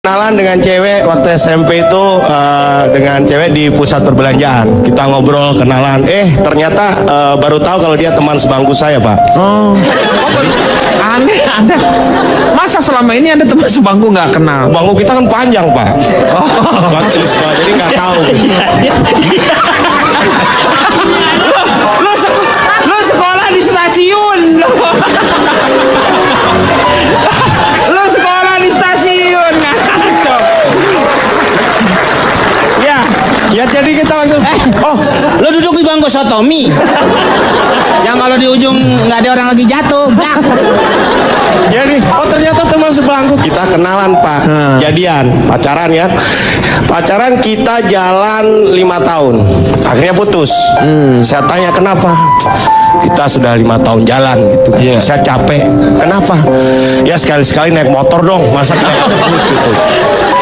Kenalan dengan cewek waktu SMP itu dengan cewek di pusat perbelanjaan. Kita ngobrol, kenalan. Ternyata baru tahu kalau dia teman sebangku saya, Pak. Oh, aneh Anda. Masa selama ini Anda teman sebangku nggak kenal? Bangku kita kan panjang, Pak. Waktu di sekolah, jadi nggak tahu. Lo sekolah di stasiun. Lo sekolah di stasiun. Ngaco. Ya jadi kita waktu Lo duduk di bangku sotomi yang kalau di ujung nggak ada orang lagi jatuh. jadi ternyata teman sebangku. Kita kenalan, Pak. Jadian, pacaran ya. Pacaran kita jalan 5 tahun. Akhirnya putus. Saya tanya kenapa? Kita sudah 5 tahun jalan gitu kan. Saya capek. Kenapa? Ya sekali-sekali naik motor dong. Masa naik terus gitu.